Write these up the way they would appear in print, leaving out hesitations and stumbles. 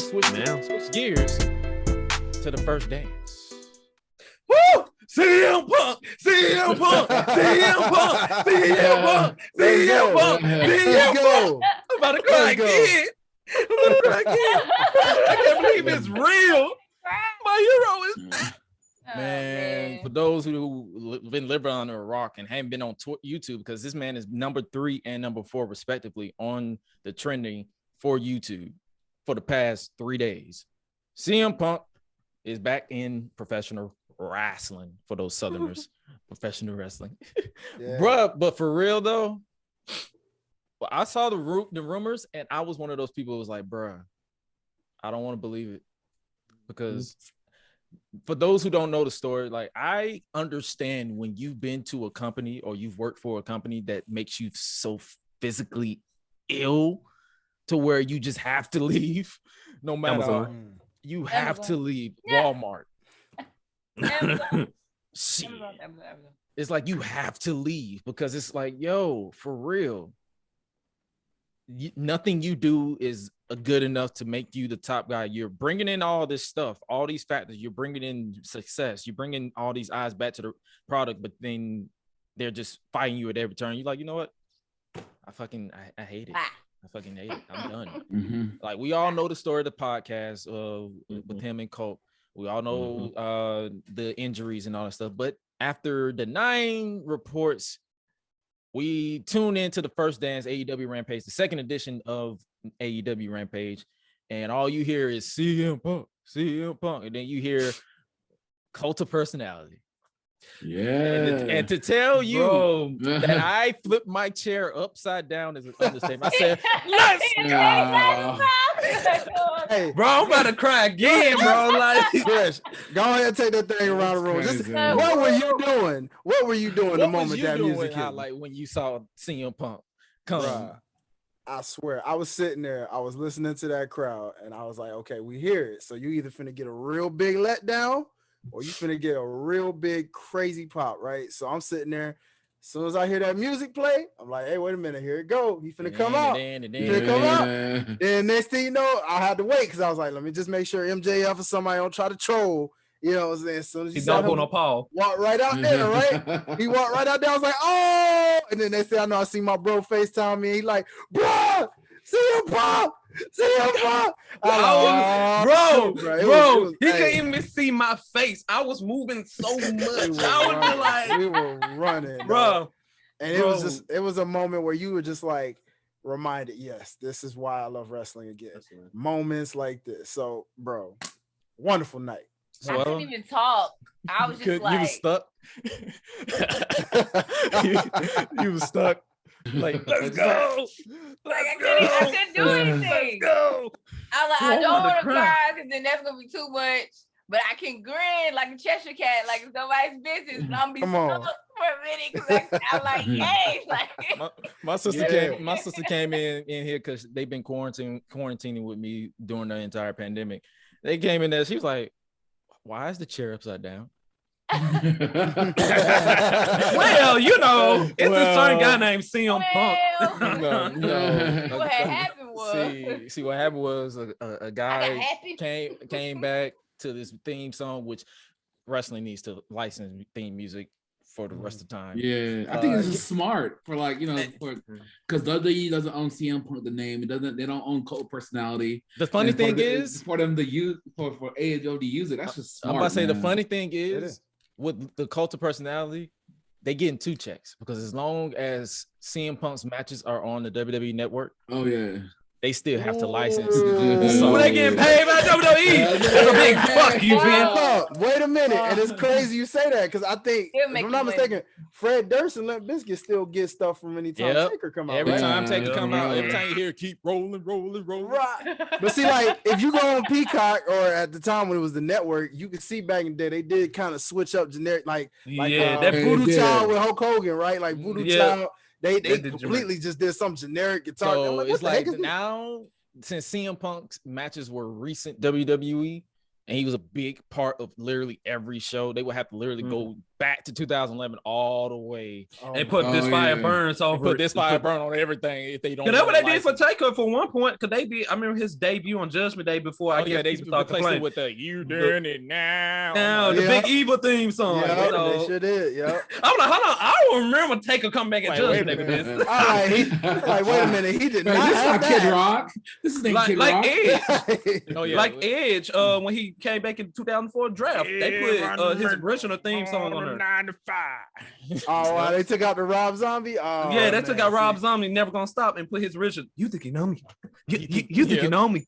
switch gears to the first dance. Woo! CM Punk! CM Punk! CM Punk! CM Punk! CM Punk! CM Punk! I'm about to cry again. I can't believe it's real. My hero is back. Man, for those who been living under a rock and haven't been on YouTube, because this man is number 3 and number 4 respectively on the trending for YouTube for the past 3 days. CM Punk is back in professional wrestling for those Southerners. Professional wrestling. Bruh, but for real though, well, I saw the rumors and I was one of those people who was like, bruh, I don't want to believe it. Because for those who don't know the story, like, I understand when you've been to a company or you've worked for a company that makes you so physically ill to where you just have to leave, no matter what. You have to leave Walmart. Shit. It's like you have to leave because it's like, yo, for real. Nothing you do is good enough to make you the top guy. You're bringing in all this stuff, all these factors. You're bringing in success. You're bringing all these eyes back to the product, but then they're just fighting you at every turn. You're like, you know what? I hate it. I fucking hate it. I'm done. Like, we all know the story of the podcast with him and Colt. We all know the injuries and all that stuff. But after the 9 reports, we tune into the first dance, AEW Rampage, the second edition of AEW Rampage, and all you hear is CM Punk, and then you hear Cult of Personality. Yeah. And to tell you that I flipped my chair upside down is an understatement. I said, let's go. Hey, bro, I'm about to cry again, bro. Like, Gresh, go ahead and take that thing around the room. What were you doing? What were you doing the moment that music hit? Like when you saw CM Punk come. Bruh, I swear, I was sitting there, I was listening to that crowd, and I was like, okay, we hear it. So you either finna get a real big letdown or you finna get a real big crazy pop, right? So I'm sitting there. As soon as I hear that music play, I'm like, hey, wait a minute, here it go. He finna come out. He finna come out. Then next thing you know, I had to wait because I was like, let me just make sure MJF or somebody don't try to troll. You know what I'm saying? As soon as you saw him walk right out there, right? He walked right out there. I was like, oh! And then next thing I know, I see my bro FaceTime me. He like, bro, CM Punk! CM Punk! Bro, he couldn't even see my face. I was moving so much. We were running, bro. And it was a moment where you were just like reminded, yes, this is why I love wrestling again. Moments like this. So, bro, wonderful night. I couldn't even talk. I was just like, you was stuck. you was stuck. Like, let's go. Like, I couldn't do anything. Let's go. I was like, I don't want to cry because then that's gonna be too much. But I can grin like a Cheshire cat, like it's nobody's business. And I'm be stuck for a minute because I'm like, yay! Like, my sister came in here because they've been quarantining with me during the entire pandemic. They came in there. She was like, why is the chair upside down? Well, you know, it's a certain guy named CM Punk. No. What had happened was see what happened was a guy came back to this theme song, which wrestling needs to license theme music for the rest of the time. Yeah, I think this is smart for, like, you know, because WWE doesn't own CM Punk the name. They don't own Cult Personality. The funny thing is for them to use for AEW to use it. That's just smart. I'm about to say the funny thing is with the Cult of Personality, they getting 2 checks because as long as CM Punk's matches are on the WWE network, they still have to license. So they getting paid by WWE. That's a big fuck you, man. Wait a minute, and it's crazy you say that because I think, if I'm not mistaken, Fred Durst and Limp Bizkit still get stuff from anytime Taker come out. Every time Taker come out, every time you hear keep rolling. Right. But see, like, if you go on Peacock or at the time when it was the network, you could see back in the day they did kind of switch up generic, like that Voodoo Child with Hulk Hogan, right? Like Voodoo Child. They completely just did some generic guitar. So like, it's like now, since CM Punk's matches were recent WWE, and he was a big part of literally every show, they would have to literally go back to 2011 all the way. And put this fire burns over. Put this fire burn on everything if they don't. That's what they did for Taker for one point. Because they did. I remember his debut on Judgment Day before. I guess they replaced it with the "You Doing It Now." Now the Big Evil theme song. Yeah, they sure did. Yeah. I'm like, hold on. I don't remember Taker come back at Judgment Day with this. Wait a minute. He did not have Kid Rock. This is Kid Rock. Edge. Like Edge. When he came back in 2004 draft, they put his original theme song on there. 9 to 5. Oh, wow, they took out the Rob Zombie. Oh, yeah, they took out Rob Zombie. Never Gonna Stop and put his original. You think you know me? You think you know me?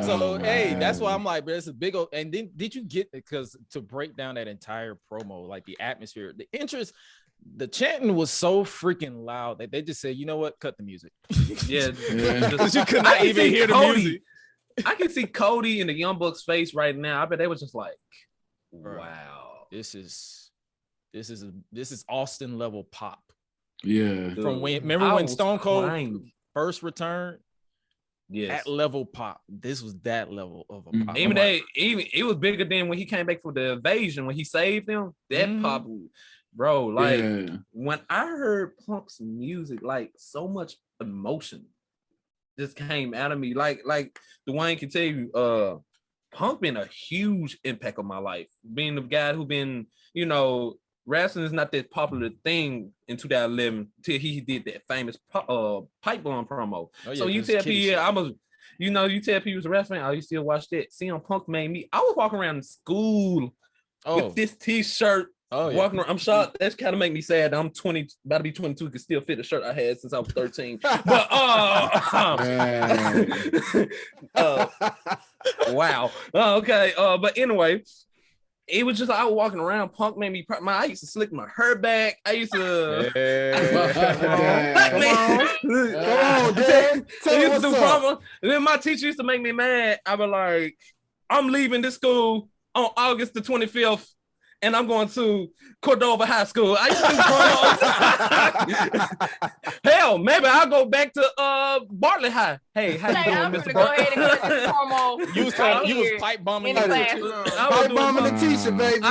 So hey, that's why I'm like, but it's a big old. And then did you get, because to break down that entire promo, like the atmosphere, the interest, the chanting was so freaking loud that they just said, you know what, cut the music. Yeah. You could not even hear the music. I can see Cody in the Young Bucks face right now. I bet they was just like, wow, this is Austin level pop. Yeah. From when Stone Cold first returned. Yes. That level pop. This was that level of a pop. Even it was bigger than when he came back for the invasion, when he saved them. That pop, bro. Like when I heard Punk's music, like so much emotion just came out of me. Like Dwayne can tell you, Punk been a huge impact on my life. Being the guy who been, wrestling is not that popular thing in 2011 till he did that famous pipe bomb promo. So you tell people, you tell people was a wrestling, you still watch that. CM Punk made me. I was walking around school with this T-shirt. Walking around. I'm shocked. That's kind of make me sad. I'm 20, about to be 22, can still fit the shirt I had since I was 13. But wow. Okay. But anyway. It was just I was walking around. Punk made me. I used to slick my hair back. I used to. Come on, Dan. Then my teacher used to make me mad. I was like, I'm leaving this school on August the 25th, and I'm going to Cordova High School. I used to hell, maybe I'll go back to Bartlett High. Hey, how you doing, Mr. Bartlett? Go ahead and get this promo. You was pipe bombing the teacher, baby.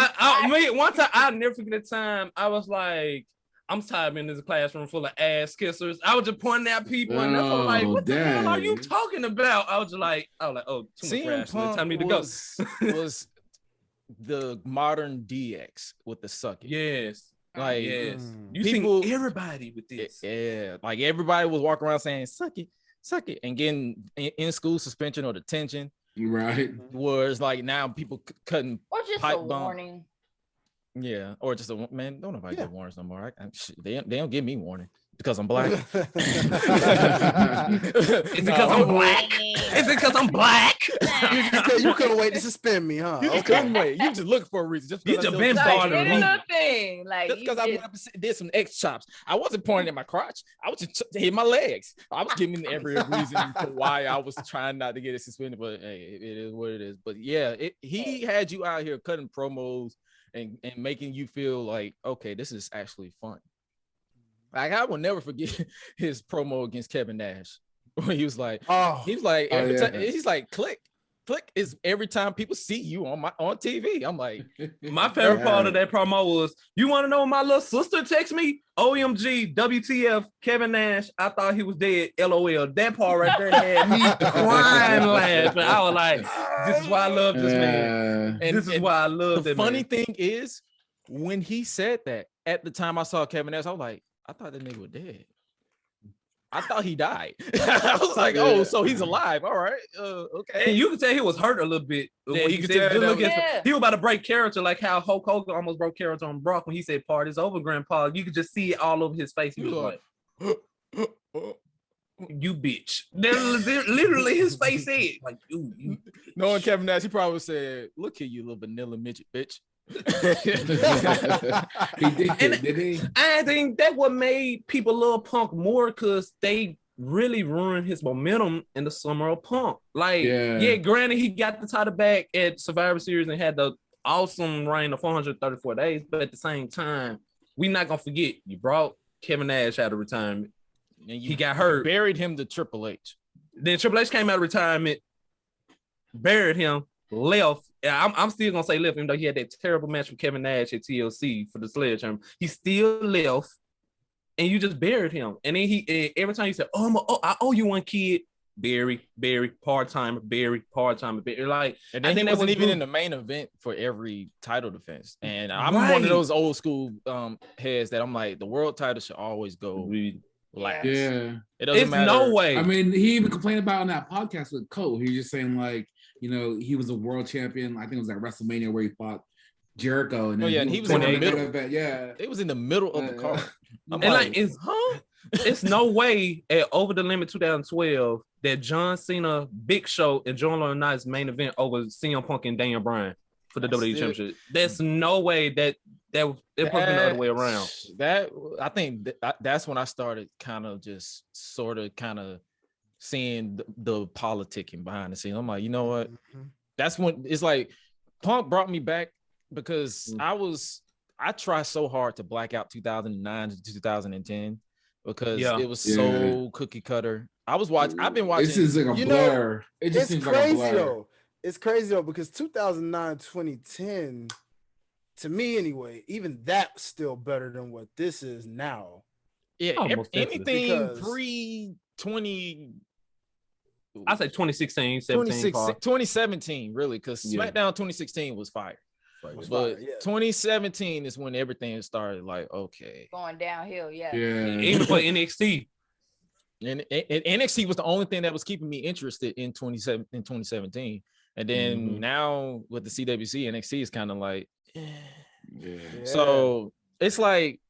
One time, I'll never forget the time. I was like, I'm tired of being in this classroom full of ass kissers. I was just pointing at people, and I was like, "What the hell are you talking about?" I was like, "Oh, too much wrestling. Time me to go." Was the modern DX with the sucking. Yes. Like you people, see everybody with this. Yeah. Like everybody was walking around saying, suck it, and getting in school suspension or detention. Right. Whereas like now people cutting or just pipe a warning. Yeah. Or just don't nobody get warnings no more. They don't give me warning. Because I'm black. Is it because I'm black? Is it because I'm black? You couldn't wait to suspend me, huh? You couldn't wait. You just look for a reason. You just been bothering me. Thing. Like just because I did some X chops. I wasn't pointing at my crotch. I was just hitting my legs. I was giving every reason for why I was trying not to get it suspended. But hey, it is what it is. But yeah, he had you out here cutting promos and making you feel like, okay, this is actually fun. Like I will never forget his promo against Kevin Nash. When he was like, he's like, click is every time people see you on TV. I'm like, my favorite part of that promo was, you want to know what my little sister text me? OMG, WTF, Kevin Nash. I thought he was dead. LOL. That part right there had me crying laughing. I was like, this is why I love this man. And this is why I love that man. The funny thing is, when he said that, at the time I saw Kevin Nash, I was like, I thought that nigga was dead. I thought he died. I was like, oh, so he's alive. All right. Okay. And you can tell he was hurt a little bit. Yeah, he was about to break character, like how Hulk Hogan almost broke character on Brock when he said, "Party's over, Grandpa." You could just see it all over his face. He was like, you bitch. Then literally his face said, like, you. Knowing Kevin Nash, he probably said, look here, you little vanilla midget bitch. He did he? I think that what made people love Punk more, because they really ruined his momentum in the summer of Punk. Like, yeah, granted, he got the title back at Survivor Series and had the awesome reign of 434 days, but at the same time, we're not gonna forget, you brought Kevin Nash out of retirement. And he got hurt. Buried him to Triple H. Then Triple H came out of retirement, buried him, left, I'm still gonna say left, even though he had that terrible match with Kevin Nash at TLC for the Sledgehammer. He still left, and you just buried him. And then every time you said, I owe you one, kid. Barry, part-timer, Barry, part-timer, Barry. Like, and then I think he that wasn't was even in the main event for every title defense. And I'm one of those old school heads that I'm like, the world title should always go last. Yeah, it doesn't matter. No way. I mean, he even complained about on that podcast with Cole. He was just saying like, he was a world champion. I think it was at WrestleMania where he fought Jericho. And and he was in the middle. Yeah, it was in the middle of the card. I'm like, it's no way at Over the Limit 2012 that John Cena, Big Show, and John Laurinaitis main event over CM Punk and Daniel Bryan for the WWE Championship. There's no way that it probably been the other way around. I think that's when I started kind of seeing the politicking behind the scenes. I'm like, you know what? That's when it's like Punk brought me back because I tried so hard to black out 2009 to 2010 because it was so cookie cutter. I've been watching. This is like a blur. It just seems crazy like a blur. though. It's crazy though because 2009, 2010, to me anyway, even that's still better than what this is now. Yeah, anything pre-20. I say 2016, 2017, really, because SmackDown 2016 was fire. But 2017 is when everything started like, okay. Going downhill, yeah. Even for NXT. And NXT was the only thing that was keeping me interested in 2017. And then now with the CWC, NXT is kind of like, So it's like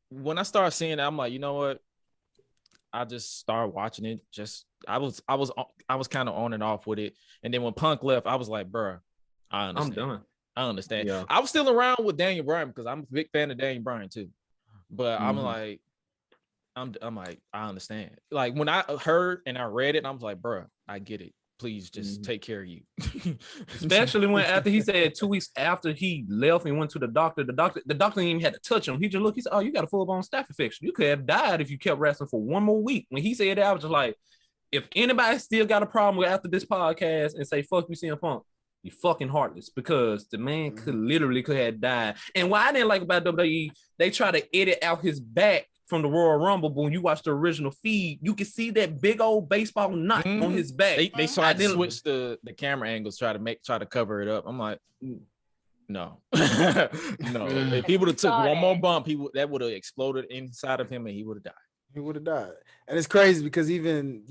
when I start seeing it, I'm like, you know what? I just started watching it. I was kind of on and off with it. And then when Punk left, I was like, bruh, I understand. I'm done. I understand. Yeah. I was still around with Daniel Bryan because I'm a big fan of Daniel Bryan too. But I'm like, I understand. Like when I heard and I read it, I was like, bruh, I get it. Please just take care of you. Especially when after he said 2 weeks after he left and went to the doctor didn't even have to touch him. He just looked, he said, oh, you got a full-blown staph infection. You could have died if you kept wrestling for one more week. When he said that, I was just like, if anybody still got a problem with after this podcast and say, fuck you, CM Punk, you fucking heartless, because the man could have died. And what I didn't like about WWE, they try to edit out his back from the Royal Rumble, but when you watch the original feed, you can see that big old baseball knot on his back. They tried to switch the camera angles, try to cover it up. I'm like, no. If he would have took one more bump, that would have exploded inside of him and he would have died. He would have died. And it's crazy because even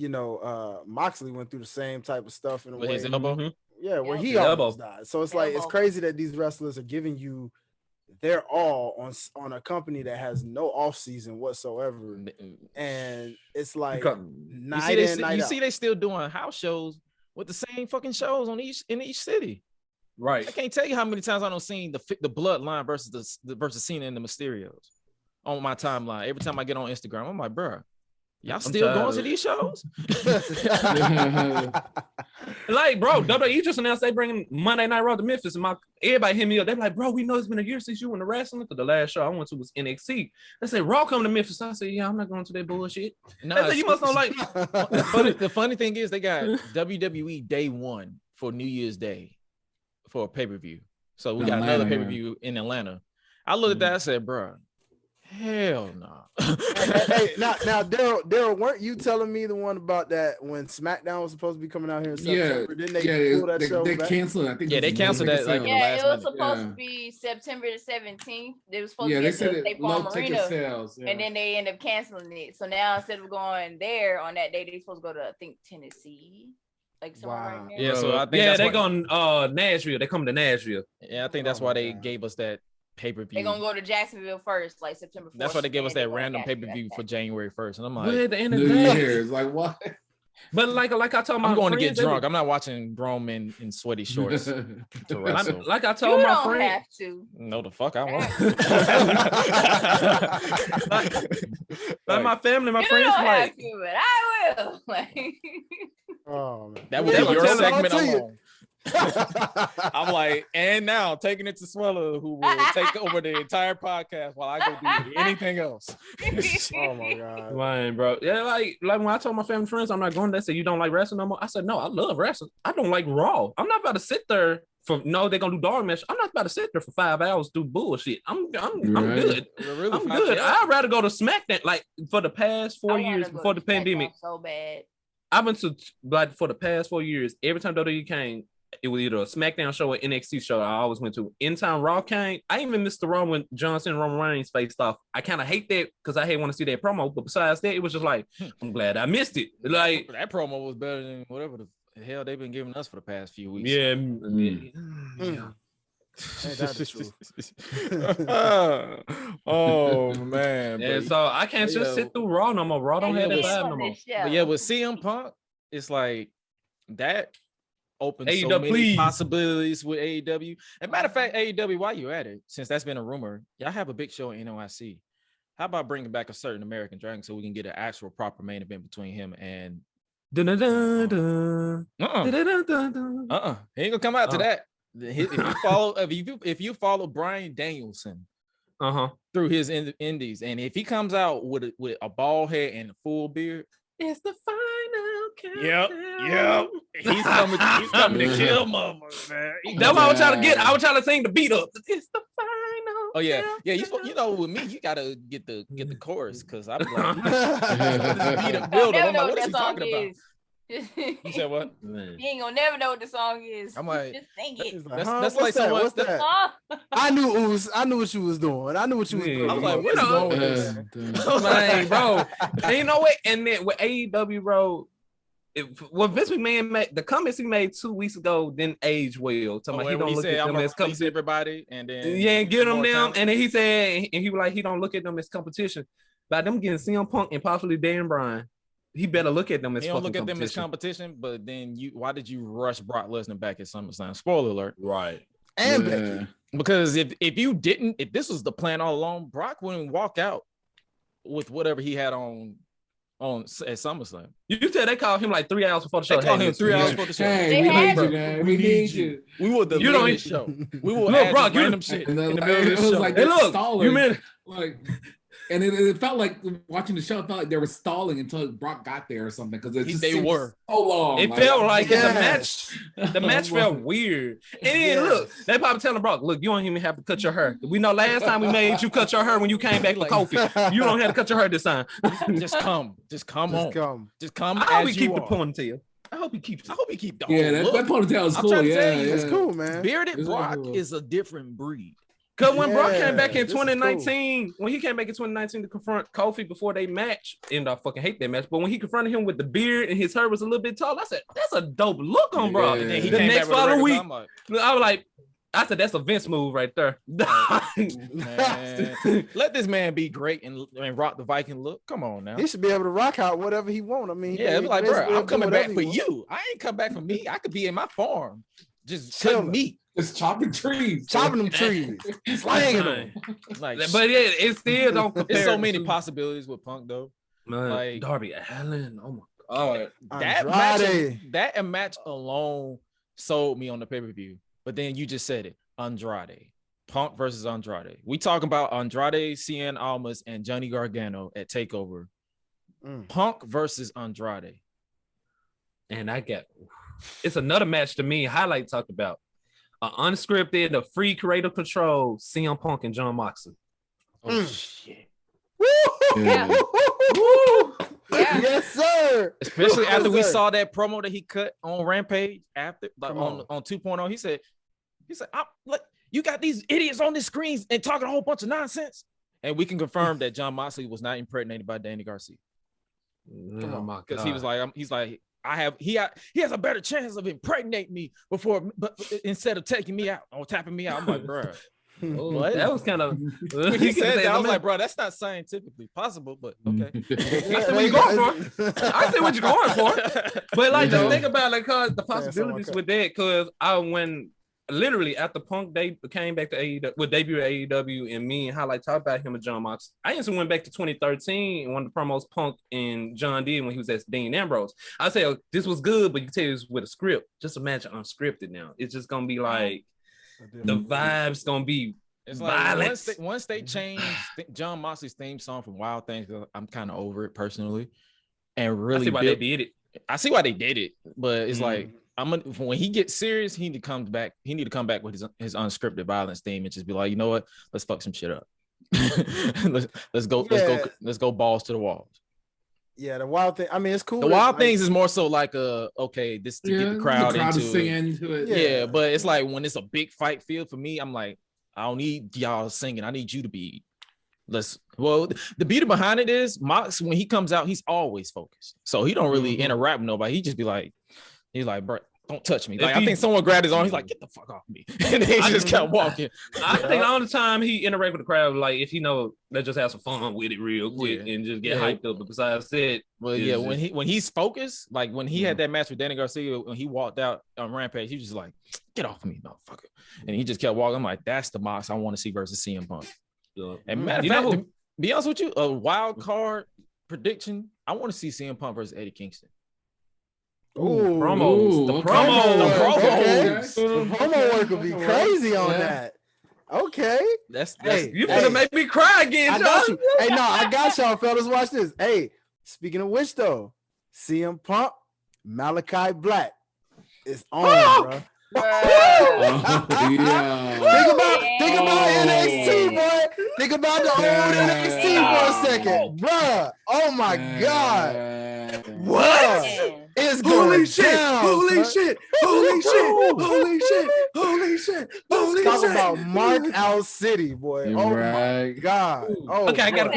Moxley went through the same type of stuff in a way. His elbow. Yeah, where he almost died. So it's like it's crazy that these wrestlers are giving you their all on a company that has no off season whatsoever, and it's like night in, night out. You see, they still doing house shows with the same fucking shows in each city. Right. I can't tell you how many times I don't seen the Bloodline versus versus Cena and the Mysterios on my timeline. Every time I get on Instagram, I'm like, bro, y'all still going to these shows? Like, bro, WWE just announced they bringing Monday Night Raw to Memphis, and everybody hit me up. They're like, bro, we know it's been a year since you went to wrestling. For the last show I went to was NXT. They said Raw coming to Memphis. I said, yeah, I'm not going to that bullshit. No, you must not like. But the funny thing is, they got WWE Day 1 for New Year's Day for a pay-per-view. So we got another pay-per-view in Atlanta. I looked at that. I said, bro, hell no. Hey, now, Daryl, weren't you telling me the one about that when SmackDown was supposed to be coming out here in September? Didn't they pull that show they back? canceled. I think they canceled that. Like, it was supposed to be September the 17th. They was supposed to be said State low Farm ticket Arena, sales, and then they end up canceling it. So now instead of going there on that day, they're supposed to go to I think Tennessee. Like somewhere right there. Yeah, so I think they're going Nashville. They come to Nashville. Yeah, I think that's why they gave us that pay-per-view. They're gonna go to Jacksonville first, like September 4th. That's why they gave us that random pay-per-view for January 1st. And I'm like, at the end of New the day, Year's, like what? But like I told my I'm going friends, to get drunk. I'm not watching grown men in sweaty shorts to wrestle. Like I told my friend, have to. No, the fuck I won't. like my family, my you friends, don't like, have to, but I will. Like, Oh man, that would be your segment alone. I'm I'm like, and now taking it to Suela, who will take over the entire podcast while I go do anything else. Oh my god, man, bro. Yeah, like when I told my family friends I'm not going, they said you don't like wrestling no more. I said no, I love wrestling. I don't like Raw. I'm not about to sit there no, they're gonna do dog match. I'm not about to sit there for 5 hours do bullshit. I'm good. Really I'm good. I'd rather go to SmackDown. Like for the past 4 years before the pandemic. So bad. I've been to like for the past 4 years. Every time WWE came, it was either a SmackDown show or NXT show. I always went to. Anytime Raw came, I even missed the Raw when Johnson and Roman Reigns faced off. I kind of hate that because I want to see that promo. But besides that, it was just like I'm glad I missed it. Like that promo was better than whatever the hell they've been giving us for the past few weeks. Yeah. Ain't that the truth? Oh man. And so I can't just sit through Raw no more. Raw don't have that vibe no more. But yeah, with CM Punk, it's like that opens AEW, so many please. possibilities with AEW. And matter of fact, AEW, while you're at it, since that's been a rumor, y'all have a big show in NYC. How about bringing back a certain American Dragon so we can get an actual proper main event between him and He ain't gonna come out to that. If you follow Bryan Danielson through his indies, and if he comes out with a bald head and a full beard, it's the final countdown. Yep. He's coming to kill motherfuckers, man. That's what I was trying to get. I was trying to sing the beat up. It's the final. Oh yeah. With me, you gotta get the chorus because I'm like, beat up build up. I'm like, what is he talking about? You said what? Man. You ain't gonna never know what the song is. I'm like, just sing it. That's like someone. What's that? I knew what you was doing. I knew what you was doing. I was like, what's going with this? Like, bro, and you know what? And then with AEW, bro, what Vince McMahon made, the comments he made 2 weeks ago didn't age well. He don't look at them as competition. Everybody, and then give them, and then he said, and he was like, he don't look at them as competition. By them getting CM Punk and possibly Dan Bryan, he better look at them as fucking competition. He don't look at them as competition, but then why did you rush Brock Lesnar back at SummerSlam? Spoiler alert. Right. And Becky. Because if this was the plan all along, Brock wouldn't walk out with whatever he had on at SummerSlam. You said they called him like 3 hours before the show. They called him 3 hours before the show. Hey, we need you. We will delay the show. We will add Brock, random shit in the middle of the show. Like, hey, look, stalling. you meant like. And it felt like watching the show. It felt like they were stalling until Brock got there or something because they were so long. It felt like the match felt weird. And then look, they probably telling Brock, "Look, you don't even have to cut your hair. We know last time we made you cut your hair when you came back for Kofi. You don't have to cut your hair this time. Just come on. I hope he keep the ponytail. I hope he keep the that ponytail is cool. Yeah, it's cool, man. Bearded Brock is a different breed. Because when Brock came back in 2019, when he came back in 2019 to confront Kofi before they match, and I fucking hate that match, but when he confronted him with the beard and his hair was a little bit tall, I said, that's a dope look on Brock. And then the next following week, I was like, I said, that's a Vince move right there. Man, let this man be great and rock the Viking look. Come on now. He should be able to rock out whatever he want. I mean, it's like, bro, I'm coming back for you. I ain't come back for me. I could be in my farm, just cutting meat. Just chopping trees. Chopping them trees. Slanging them. Like, but it still don't compare. There's so many possibilities with Punk, though. Man, like Darby Allin. Oh, my God. That match alone sold me on the pay-per-view. But then you just said it. Andrade. Punk versus Andrade. We talking about Andrade, Cien Almas, and Johnny Gargano at TakeOver. Punk versus Andrade. And it's another match to me. Hi-Lite talked about. Unscripted, a free creative control, CM Punk and John Moxley. Oh shit! Woo! Yeah. Woo! Yeah. Yes, sir. Especially after we saw that promo that he cut on Rampage after on 2.0. He said, look, you got these idiots on the screens and talking a whole bunch of nonsense. And we can confirm that John Moxley was not impregnated by Danny Garcia. Because he was like, he has a better chance of impregnating me instead of taking me out or tapping me out. I'm like, bro, what? That was kind of. He said that. I was like, bro, that's not scientifically possible, but okay. I see what you're going for. I see what you're going for. But like, just think about the possibilities with that. Because when literally after Punk came back to AEW, with debut at AEW, and me and Hi-Lite talked about him and John Mox. I instantly went back to 2013 and one of the promos Punk and John did when he was at Dean Ambrose. I said, this was good, but you can tell it's with a script. Just imagine unscripted now. It's just gonna be like the vibes gonna be violence. Like once they changed John Moxley's theme song from Wild Things, I'm kind of over it personally. And really, I see why they did it. I see why they did it, but it's like when he gets serious, he need to come back. He need to come back with his unscripted violence theme and just be like, you know what? Let's fuck some shit up. let's go balls to the walls. Yeah, the wild thing. I mean, it's cool. The wild things is more so like okay, this to get the crowd into it. Yeah, but it's like when it's a big fight field for me, I'm like, I don't need y'all singing. I need you to be. The beauty behind it is Mox, when he comes out, he's always focused. So he don't really interact with nobody. He just be like, he's like, bro, don't touch me. Like I think someone grabbed his arm. He's like, get the fuck off me. And he just kept walking. I think all the time he interact with the crowd, like if he know, let's just have some fun with it real quick and just get hyped up. But besides that, well, yeah, when he's focused, like when he had that match with Danny Garcia, when he walked out on Rampage, he was just like, get off of me, motherfucker. And he just kept walking. I'm like, that's the Mox I want to see versus CM Punk. And matter of fact, to be honest with you, a wild card prediction, I want to see CM Punk versus Eddie Kingston. Ooh, promos. The promo work will be crazy on that. Okay. That's you gonna make me cry again, I got you. Hey, no, I got y'all, fellas. Watch this. Hey, speaking of which, though, CM Punk, Malachi Black is on, bro. Think about NXT, boy. Think about the old NXT for a second, bruh. Oh my God. What? It's going down. Holy shit. Talk about Mark Out City, boy. Oh my God. Oh, okay, I got a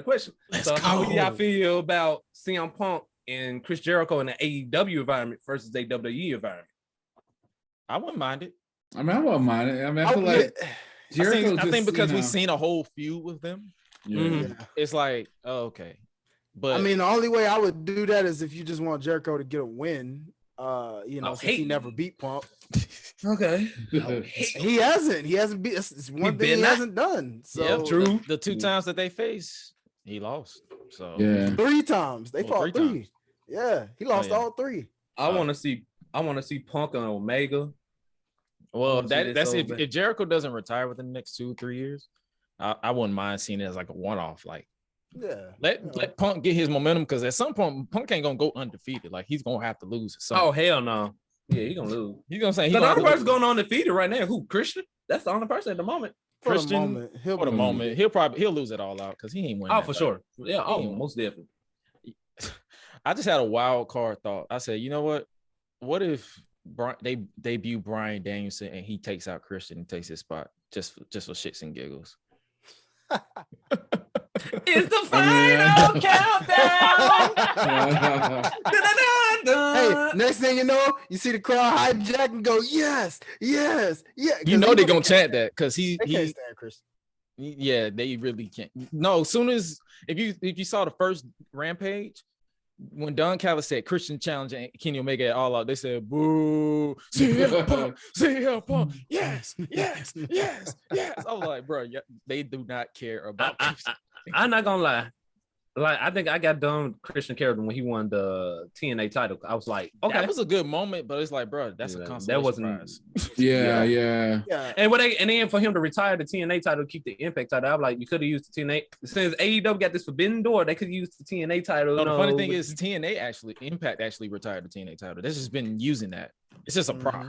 question. So how do y'all feel about CM Punk and Chris Jericho in the AEW environment versus WWE environment? I wouldn't mind it. I mean, I wouldn't mind it. I mean, I feel like I think because we've seen a whole feud with them, it's like, okay. But I mean, the only way I would do that is if you just want Jericho to get a win. Since he never beat Punk. Okay. He hasn't beat. It's one thing he hasn't done. So yeah, true. The 2 times that they faced, he lost. So 3 times they fought 3. Yeah, he lost all 3. I want to see Punk and Omega. Well, that's if Jericho doesn't retire within the next 2-3 years, I wouldn't mind seeing it as like a one-off. Like, let Punk get his momentum, because at some point Punk ain't gonna go undefeated. Like, he's gonna have to lose. Oh hell no! Yeah, he's gonna lose. He's gonna say the only person going undefeated right now. Who? Christian? That's the only person at the moment. For the moment, he'll lose it all out because he ain't winning. Oh, for sure. Yeah, most definitely. I just had a wild card thought. I said, you know what? What if they debut Bryan Danielson and he takes out Christian and takes his spot just for shits and giggles? It's the final countdown. Hey, next thing you know, you see the crowd hijack and go, yes. You know they're gonna chant that because he can't stand Christian. Yeah, they really can't. No, as soon as if you saw the first Rampage, when Don Callis said Christian challenge and Kenny Omega at All Out, they said, boo, CM Punk, yes. I was like, bro, they do not care about I'm not gonna lie. Like, I think I got done with Christian character when he won the TNA title. I was like, okay, that was a good moment, but it's like, bro, that's a consolation that wasn't prize. Yeah. And then for him to retire the TNA title, keep the Impact title, I'm like, you could have used the TNA. Since AEW got this forbidden door, they could use the TNA title. No, the funny thing is, Impact actually retired the TNA title. They've just been using that. It's just a prop.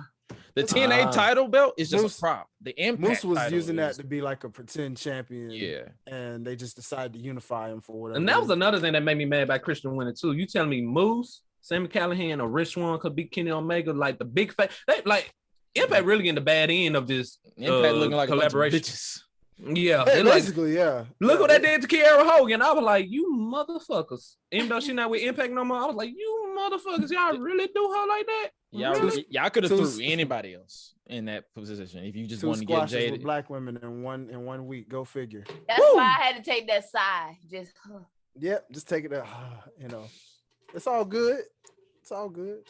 The TNA title belt is just a prop. The Impact Moose was using that to be like a pretend champion. Yeah. And they just decided to unify him for whatever. And that was another thing that made me mad about Christian winning too. You telling me Moose, Sammy Callahan, or Rich Swann could beat Kenny Omega, like the big face. Like Impact really getting the bad end of this Impact looking like collaboration. A bunch of bitches. Yeah, basically, yeah. Look what that did to Kiera Hogan. I was like, you motherfuckers. Even though she's not with Impact no more, I was like, you motherfuckers, y'all really do her like that? Y'all could have threw anybody else in that position if you just wanted to get jaded. With black women in 1 week. Go figure. That's why I had to take that side. Just take it. It's all good. It's all good.